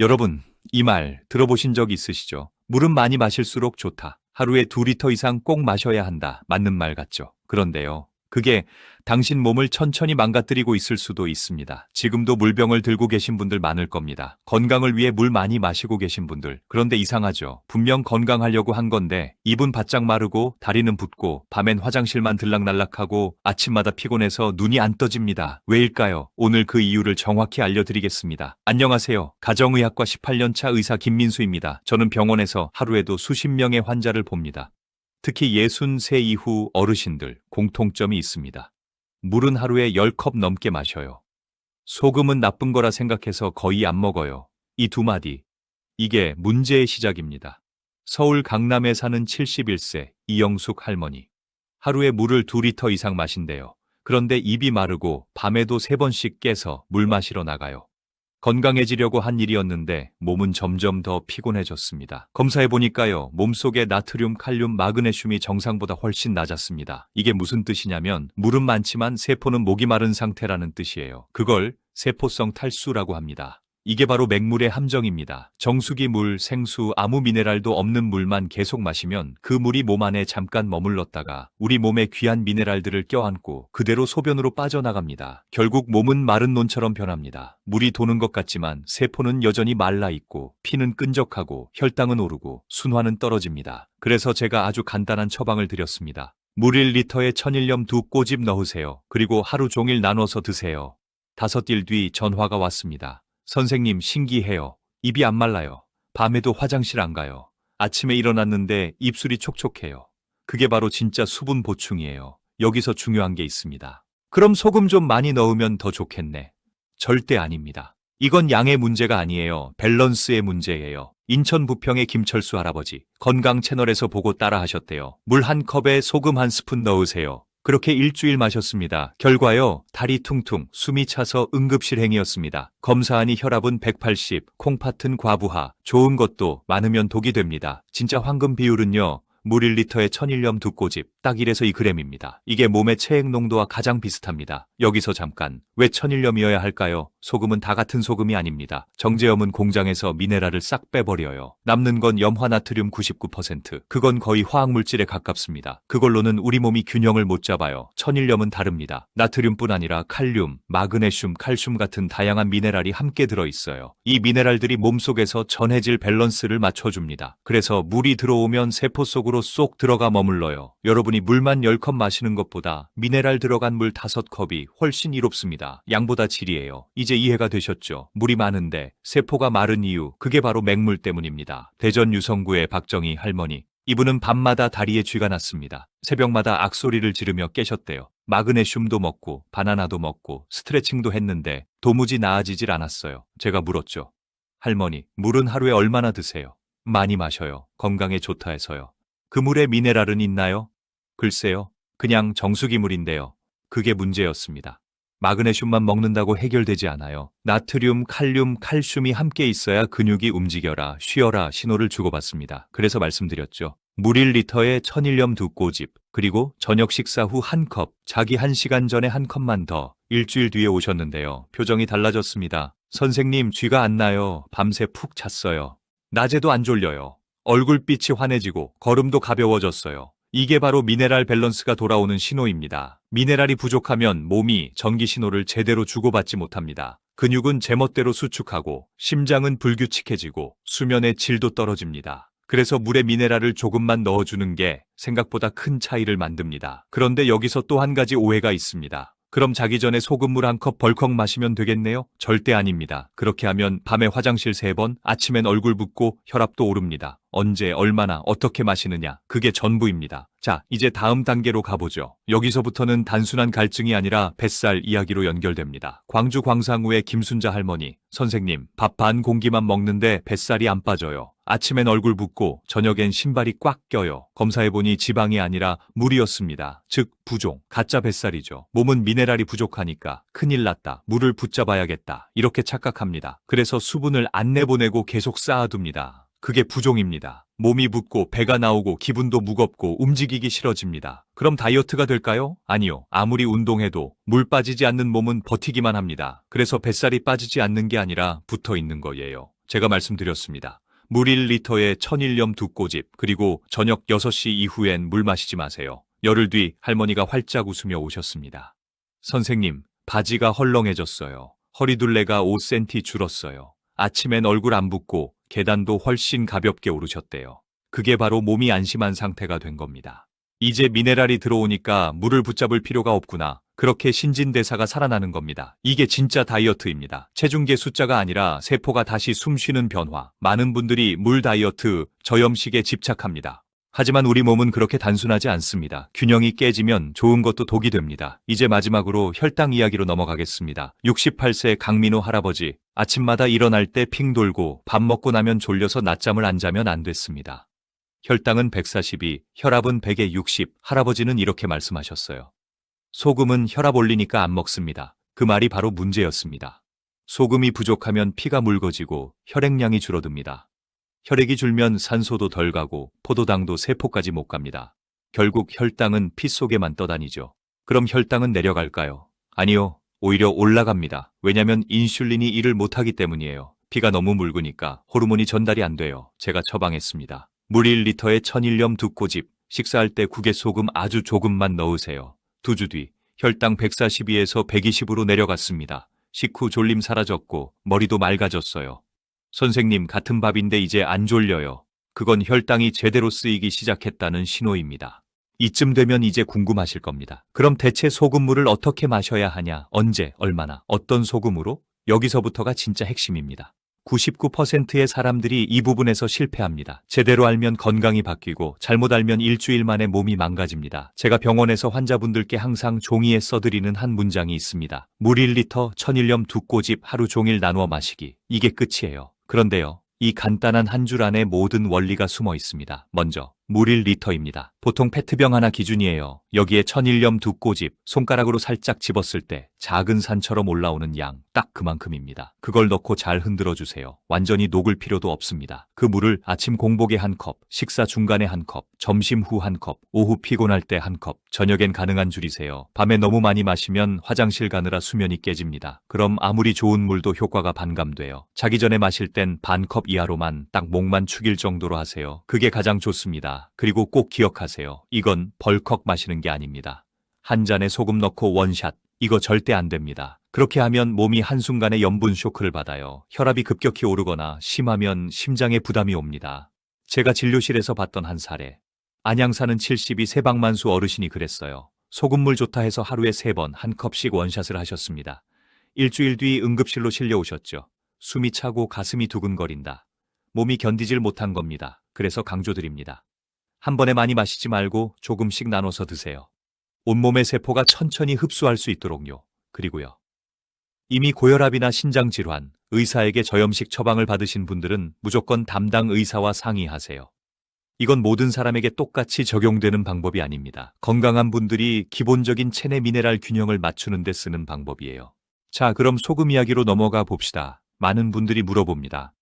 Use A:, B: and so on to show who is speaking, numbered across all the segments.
A: 여러분, 이 말 들어보신 적 있으시죠? 물은 많이 마실수록 좋다. 하루에 2리터 이상 꼭 마셔야 한다. 맞는 말 같죠? 그런데요. 그게 당신 몸을 천천히 망가뜨리고 있을 수도 있습니다. 지금도 물병을 들고 계신 분들 많을 겁니다. 건강을 위해 물 많이 마시고 계신 분들. 그런데 이상하죠. 분명 건강하려고 한 건데 입은 바짝 마르고 다리는 붓고 밤엔 화장실만 들락날락하고 아침마다 피곤해서 눈이 안 떠집니다. 왜일까요? 오늘 그 이유를 정확히 알려드리겠습니다. 안녕하세요. 가정의학과 18년차 의사 김민수입니다. 저는 병원에서 하루에도 수십 명의 환자를 봅니다. 특히 63 이후 어르신들 공통점이 있습니다. 물은 하루에 10컵 넘게 마셔요. 소금은 나쁜 거라 생각해서 거의 안 먹어요. 이 두 마디. 이게 문제의 시작입니다. 서울 강남에 사는 71세 이영숙 할머니. 하루에 물을 2리터 이상 마신대요. 그런데 입이 마르고 밤에도 3번씩 깨서 물 마시러 나가요. 건강해지려고 한 일이었는데 몸은 점점 더 피곤해졌습니다. 검사해보니까요, 몸속의 나트륨, 칼륨, 마그네슘이 정상보다 훨씬 낮았습니다. 이게 무슨 뜻이냐면 물은 많지만 세포는 목이 마른 상태라는 뜻이에요. 그걸 세포성 탈수라고 합니다. 이게 바로 맹물의 함정입니다. 정수기 물, 생수, 아무 미네랄도 없는 물만 계속 마시면 그 물이 몸 안에 잠깐 머물렀다가 우리 몸의 귀한 미네랄들을 껴안고 그대로 소변으로 빠져나갑니다. 결국 몸은 마른 논처럼 변합니다. 물이 도는 것 같지만 세포는 여전히 말라있고 피는 끈적하고 혈당은 오르고 순환은 떨어집니다. 그래서 제가 아주 간단한 처방을 드렸습니다. 물 1리터에 천일염 2꼬집 넣으세요. 그리고 하루 종일 나눠서 드세요. 5일 뒤 전화가 왔습니다. 선생님, 신기해요. 입이 안 말라요. 밤에도 화장실 안 가요. 아침에 일어났는데 입술이 촉촉해요. 그게 바로 진짜 수분 보충이에요. 여기서 중요한 게 있습니다. 그럼 소금 좀 많이 넣으면 더 좋겠네. 절대 아닙니다. 이건 양의 문제가 아니에요. 밸런스의 문제예요. 인천 부평의 김철수 할아버지, 건강 채널에서 보고 따라 하셨대요. 물 1컵에 소금 1스푼 넣으세요. 그렇게 일주일 마셨습니다. 결과요, 다리 퉁퉁, 숨이 차서 응급실행이었습니다. 검사하니 혈압은 180, 콩팥은 과부하, 좋은 것도 많으면 독이 됩니다. 진짜 황금 비율은요, 물 1리터에 천일염 2꼬집, 딱 1에서 2g입니다. 이게 몸의 체액 농도와 가장 비슷합니다. 여기서 잠깐, 왜 천일염이어야 할까요? 소금은 다 같은 소금이 아닙니다. 정제염은 공장에서 미네랄을 싹 빼버려요. 남는 건 염화나트륨 99%. 그건 거의 화학물질에 가깝습니다. 그걸로는 우리 몸이 균형을 못 잡아요. 천일염은 다릅니다. 나트륨뿐 아니라 칼륨, 마그네슘, 칼슘 같은 다양한 미네랄이 함께 들어있어요. 이 미네랄들이 몸속에서 전해질 밸런스를 맞춰줍니다. 그래서 물이 들어오면 세포 속으로 쏙 들어가 머물러요. 여러분이 물만 10컵 마시는 것보다 미네랄 들어간 물 5컵이 훨씬 이롭습니다. 양보다 질이에요. 이제 이해가 되셨죠? 물이 많은데 세포가 마른 이유, 그게 바로 맹물 때문입니다. 대전 유성구의 박정희 할머니. 이분은 밤마다 다리에 쥐가 났습니다. 새벽마다 악소리를 지르며 깨셨대요. 마그네슘도 먹고 바나나도 먹고 스트레칭도 했는데 도무지 나아지질 않았어요. 제가 물었죠. 할머니, 물은 하루에 얼마나 드세요? 많이 마셔요. 건강에 좋다 해서요. 그 물에 미네랄은 있나요? 글쎄요. 그냥 정수기 물인데요. 그게 문제였습니다. 마그네슘만 먹는다고 해결되지 않아요. 나트륨, 칼륨, 칼슘이 함께 있어야 근육이 움직여라, 쉬어라 신호를 주고받습니다. 그래서 말씀드렸죠. 물 1리터에 천일염 2꼬집, 그리고 저녁 식사 후 1컵, 자기 1시간 전에 1컵만 더. 일주일 뒤에 오셨는데요. 표정이 달라졌습니다. 선생님, 쥐가 안 나요. 밤새 푹 잤어요. 낮에도 안 졸려요. 얼굴빛이 환해지고 걸음도 가벼워졌어요. 이게 바로 미네랄 밸런스가 돌아오는 신호입니다. 미네랄이 부족하면 몸이 전기 신호를 제대로 주고받지 못합니다. 근육은 제멋대로 수축하고 심장은 불규칙해지고 수면의 질도 떨어집니다. 그래서 물에 미네랄을 조금만 넣어주는 게 생각보다 큰 차이를 만듭니다. 그런데 여기서 또 한 가지 오해가 있습니다. 그럼 자기 전에 소금물 1컵 벌컥 마시면 되겠네요? 절대 아닙니다. 그렇게 하면 밤에 화장실 3번, 아침엔 얼굴 붓고 혈압도 오릅니다. 언제, 얼마나, 어떻게 마시느냐, 그게 전부입니다. 자, 이제 다음 단계로 가보죠. 여기서부터는 단순한 갈증이 아니라 뱃살 이야기로 연결됩니다. 광주 광상우의 김순자 할머니, 선생님, 밥 반 공기만 먹는데 뱃살이 안 빠져요. 아침엔 얼굴 붓고 저녁엔 신발이 꽉 껴요. 검사해보니 지방이 아니라 물이었습니다. 즉 부종, 가짜 뱃살이죠. 몸은 미네랄이 부족하니까 큰일 났다, 물을 붙잡아야겠다, 이렇게 착각합니다. 그래서 수분을 안 내보내고 계속 쌓아둡니다. 그게 부종입니다. 몸이 붓고 배가 나오고 기분도 무겁고 움직이기 싫어집니다. 그럼 다이어트가 될까요? 아니요. 아무리 운동해도 물 빠지지 않는 몸은 버티기만 합니다. 그래서 뱃살이 빠지지 않는 게 아니라 붙어 있는 거예요. 제가 말씀드렸습니다. 물 1리터에 천일염 2꼬집, 그리고 저녁 6시 이후엔 물 마시지 마세요. 열흘 뒤 할머니가 활짝 웃으며 오셨습니다. 선생님, 바지가 헐렁해졌어요. 허리둘레가 5cm 줄었어요. 아침엔 얼굴 안 붓고 계단도 훨씬 가볍게 오르셨대요. 그게 바로 몸이 안심한 상태가 된 겁니다. 이제 미네랄이 들어오니까 물을 붙잡을 필요가 없구나. 그렇게 신진대사가 살아나는 겁니다. 이게 진짜 다이어트입니다. 체중계 숫자가 아니라 세포가 다시 숨쉬는 변화. 많은 분들이 물 다이어트, 저염식에 집착합니다. 하지만 우리 몸은 그렇게 단순하지 않습니다. 균형이 깨지면 좋은 것도 독이 됩니다. 이제 마지막으로 혈당 이야기로 넘어가겠습니다. 68세 강민호 할아버지, 아침마다 일어날 때 핑 돌고 밥 먹고 나면 졸려서 낮잠을 안 자면 안 됐습니다. 혈당은 142, 혈압은 100에 60, 할아버지는 이렇게 말씀하셨어요. 소금은 혈압 올리니까 안 먹습니다. 그 말이 바로 문제였습니다. 소금이 부족하면 피가 묽어지고 혈액량이 줄어듭니다. 혈액이 줄면 산소도 덜 가고 포도당도 세포까지 못 갑니다. 결국 혈당은 피 속에만 떠다니죠. 그럼 혈당은 내려갈까요? 아니요, 오히려 올라갑니다. 왜냐면 인슐린이 일을 못하기 때문이에요. 피가 너무 묽으니까 호르몬이 전달이 안 돼요. 제가 처방했습니다. 물 1리터에 천일염 2꼬집, 식사할 때 국에 소금 아주 조금만 넣으세요. 2주 뒤 혈당 142에서 120으로 내려갔습니다. 식후 졸림 사라졌고 머리도 맑아졌어요. 선생님, 같은 밥인데 이제 안 졸려요. 그건 혈당이 제대로 쓰이기 시작했다는 신호입니다. 이쯤 되면 이제 궁금하실 겁니다. 그럼 대체 소금물을 어떻게 마셔야 하냐? 언제, 얼마나, 어떤 소금으로? 여기서부터가 진짜 핵심입니다. 99%의 사람들이 이 부분에서 실패합니다. 제대로 알면 건강이 바뀌고 잘못 알면 일주일 만에 몸이 망가집니다. 제가 병원에서 환자분들께 항상 종이에 써드리는 한 문장이 있습니다. 물 1리터, 천일염 2꼬집 하루 종일 나누어 마시기. 이게 끝이에요. 그런데요, 이 간단한 한 줄 안에 모든 원리가 숨어 있습니다. 먼저 물 1리터입니다. 보통 페트병 하나 기준이에요. 여기에 천일염 2꼬집, 손가락으로 살짝 집었을 때 작은 산처럼 올라오는 양, 딱 그만큼입니다. 그걸 넣고 잘 흔들어 주세요. 완전히 녹을 필요도 없습니다. 그 물을 아침 공복에 한 컵, 식사 중간에 한 컵, 점심 후 한 컵, 오후 피곤할 때 한 컵, 저녁엔 가능한 줄이세요. 밤에 너무 많이 마시면 화장실 가느라 수면이 깨집니다. 그럼 아무리 좋은 물도 효과가 반감돼요. 자기 전에 마실 땐 반 컵 이하로만, 딱 목만 축일 정도로 하세요. 그게 가장 좋습니다. 그리고 꼭 기억하세요. 이건 벌컥 마시는 게 아닙니다. 한 잔에 소금 넣고 원샷. 이거 절대 안 됩니다. 그렇게 하면 몸이 한순간에 염분 쇼크를 받아요. 혈압이 급격히 오르거나 심하면 심장에 부담이 옵니다. 제가 진료실에서 봤던 한 사례. 안양 사는 72 세방만수 어르신이 그랬어요. 소금물 좋다 해서 하루에 3번 한 컵씩 원샷을 하셨습니다. 일주일 뒤 응급실로 실려오셨죠. 숨이 차고 가슴이 두근거린다. 몸이 견디질 못한 겁니다. 그래서 강조드립니다. 한 번에 많이 마시지 말고 조금씩 나눠서 드세요. 온몸의 세포가 천천히 흡수할 수 있도록요. 그리고요, 이미 고혈압이나 신장질환, 의사에게 저염식 처방을 받으신 분들은 무조건 담당 의사와 상의하세요. 이건 모든 사람에게 똑같이 적용되는 방법이 아닙니다. 건강한 분들이 기본적인 체내 미네랄 균형을 맞추는 데 쓰는 방법이에요. 자, 그럼 소금 이야기로 넘어가 봅시다. 많은 분들이 물어봅니다.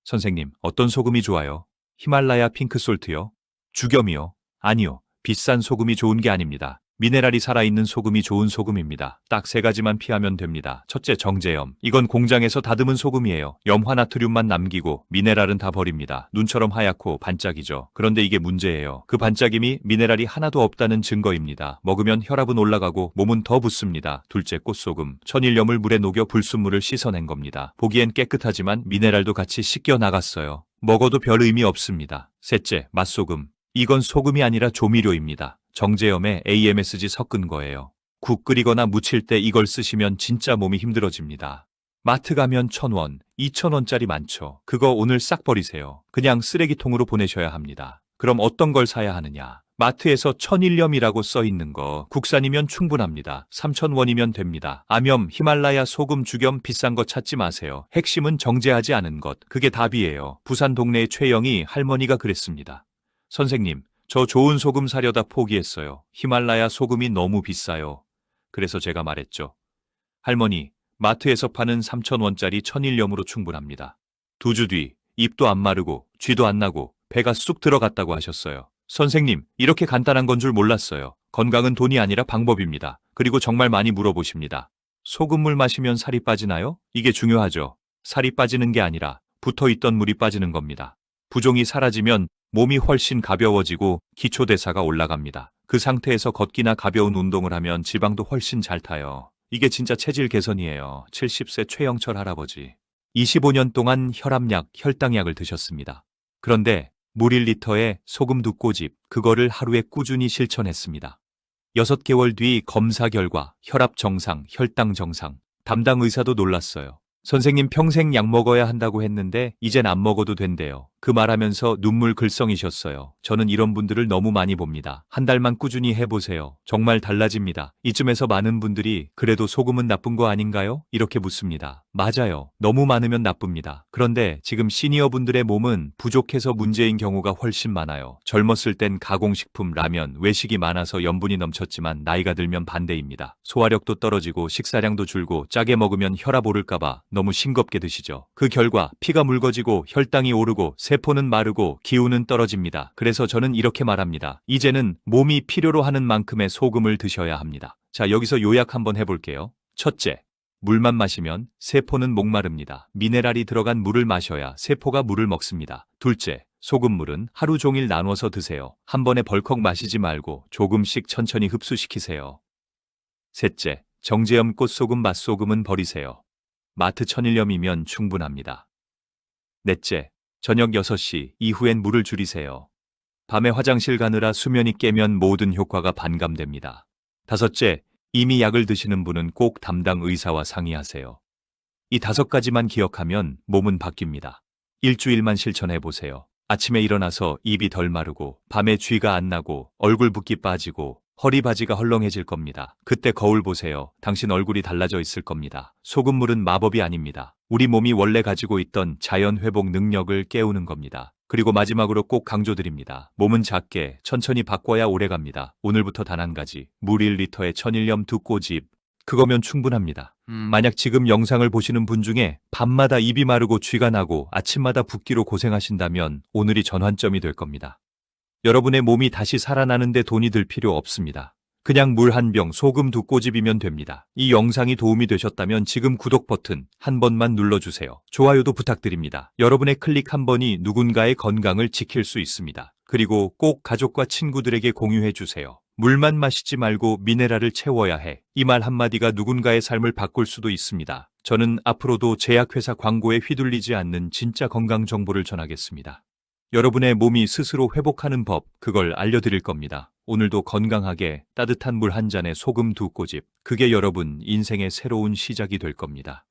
A: 선생님, 어떤 소금이 좋아요? 히말라야 핑크솔트요? 죽염이요? 아니요. 비싼 소금이 좋은 게 아닙니다. 미네랄이 살아있는 소금이 좋은 소금입니다. 딱 3가지만 피하면 됩니다. 첫째, 정제염. 이건 공장에서 다듬은 소금이에요. 염화나트륨만 남기고 미네랄은 다 버립니다. 눈처럼 하얗고 반짝이죠. 그런데 이게 문제예요. 그 반짝임이 미네랄이 하나도 없다는 증거입니다. 먹으면 혈압은 올라가고 몸은 더 붓습니다. 둘째, 꽃소금. 천일염을 물에 녹여 불순물을 씻어낸 겁니다. 보기엔 깨끗하지만 미네랄도 같이 씻겨 나갔어요. 먹어도 별 의미 없습니다. 셋째, 맛소금. 이건 소금이 아니라 조미료입니다. 정제염에 AMSG 섞은 거예요. 국 끓이거나 무칠 때 이걸 쓰시면 진짜 몸이 힘들어집니다. 마트 가면 1,000원, 2,000원짜리 많죠. 그거 오늘 싹 버리세요. 그냥 쓰레기통으로 보내셔야 합니다. 그럼 어떤 걸 사야 하느냐? 마트에서 천일염이라고 써 있는 거 국산이면 충분합니다. 3,000원이면 됩니다. 암염, 히말라야 소금, 죽염 비싼 거 찾지 마세요. 핵심은 정제하지 않은 것. 그게 답이에요. 부산 동네의 최영이 할머니가 그랬습니다. 선생님, 저 좋은 소금 사려다 포기했어요. 히말라야 소금이 너무 비싸요. 그래서 제가 말했죠. 할머니, 마트에서 파는 3,000원짜리 천일염으로 충분합니다. 2주 뒤 입도 안 마르고 쥐도 안 나고 배가 쑥 들어갔다고 하셨어요. 선생님, 이렇게 간단한 건 줄 몰랐어요. 건강은 돈이 아니라 방법입니다. 그리고 정말 많이 물어보십니다. 소금물 마시면 살이 빠지나요? 이게 중요하죠. 살이 빠지는 게 아니라 붙어 있던 물이 빠지는 겁니다. 부종이 사라지면 몸이 훨씬 가벼워지고 기초대사가 올라갑니다. 그 상태에서 걷기나 가벼운 운동을 하면 지방도 훨씬 잘 타요. 이게 진짜 체질 개선이에요. 70세 최영철 할아버지. 25년 동안 혈압약, 혈당약을 드셨습니다. 그런데 물 1리터에 소금 2꼬집, 그거를 하루에 꾸준히 실천했습니다. 6개월 뒤 검사 결과 혈압 정상, 혈당 정상. 담당 의사도 놀랐어요. 선생님 평생 약 먹어야 한다고 했는데 이젠 안 먹어도 된대요. 그 말하면서 눈물 글썽이셨어요. 저는 이런 분들을 너무 많이 봅니다. 한 달만 꾸준히 해보세요. 정말 달라집니다. 이쯤에서 많은 분들이 그래도 소금은 나쁜 거 아닌가요? 이렇게 묻습니다. 맞아요. 너무 많으면 나쁩니다. 그런데 지금 시니어 분들의 몸은 부족해서 문제인 경우가 훨씬 많아요. 젊었을 땐 가공식품, 라면, 외식이 많아서 염분이 넘쳤지만 나이가 들면 반대입니다. 소화력도 떨어지고 식사량도 줄고 짜게 먹으면 혈압 오를까봐 너무 싱겁게 드시죠. 그 결과 피가 묽어지고 혈당이 오르고 세포는 마르고 기운은 떨어집니다. 그래서 저는 이렇게 말합니다. 이제는 몸이 필요로 하는 만큼의 소금을 드셔야 합니다. 자, 여기서 요약 한번 해볼게요. 첫째, 물만 마시면 세포는 목마릅니다. 미네랄이 들어간 물을 마셔야 세포가 물을 먹습니다. 둘째, 소금물은 하루 종일 나눠서 드세요. 한 번에 벌컥 마시지 말고 조금씩 천천히 흡수시키세요. 셋째, 정제염 꽃소금, 맛소금은 버리세요. 마트 천일염이면 충분합니다. 넷째, 저녁 6시 이후엔 물을 줄이세요. 밤에 화장실 가느라 수면이 깨면 모든 효과가 반감됩니다. 다섯째, 이미 약을 드시는 분은 꼭 담당 의사와 상의하세요. 이 5가지만 기억하면 몸은 바뀝니다. 일주일만 실천해보세요. 아침에 일어나서 입이 덜 마르고 밤에 쥐가 안 나고 얼굴 붓기 빠지고 허리 바지가 헐렁해질 겁니다. 그때 거울 보세요. 당신 얼굴이 달라져 있을 겁니다. 소금물은 마법이 아닙니다. 우리 몸이 원래 가지고 있던 자연 회복 능력을 깨우는 겁니다. 그리고 마지막으로 꼭 강조드립니다. 몸은 작게 천천히 바꿔야 오래갑니다. 오늘부터 단 한 가지, 물 1리터에 천일염 2꼬집, 그거면 충분합니다. 만약 지금 영상을 보시는 분 중에 밤마다 입이 마르고 쥐가 나고 아침마다 붓기로 고생하신다면 오늘이 전환점이 될 겁니다. 여러분의 몸이 다시 살아나는데 돈이 들 필요 없습니다. 그냥 물 한 병, 소금 2꼬집이면 됩니다. 이 영상이 도움이 되셨다면 지금 구독 버튼 한 번만 눌러주세요. 좋아요도 부탁드립니다. 여러분의 클릭 한 번이 누군가의 건강을 지킬 수 있습니다. 그리고 꼭 가족과 친구들에게 공유해 주세요. 물만 마시지 말고 미네랄을 채워야 해. 이 말 한마디가 누군가의 삶을 바꿀 수도 있습니다. 저는 앞으로도 제약회사 광고에 휘둘리지 않는 진짜 건강 정보를 전하겠습니다. 여러분의 몸이 스스로 회복하는 법, 그걸 알려드릴 겁니다. 오늘도 건강하게 따뜻한 물 한 잔에 소금 2꼬집, 그게 여러분 인생의 새로운 시작이 될 겁니다.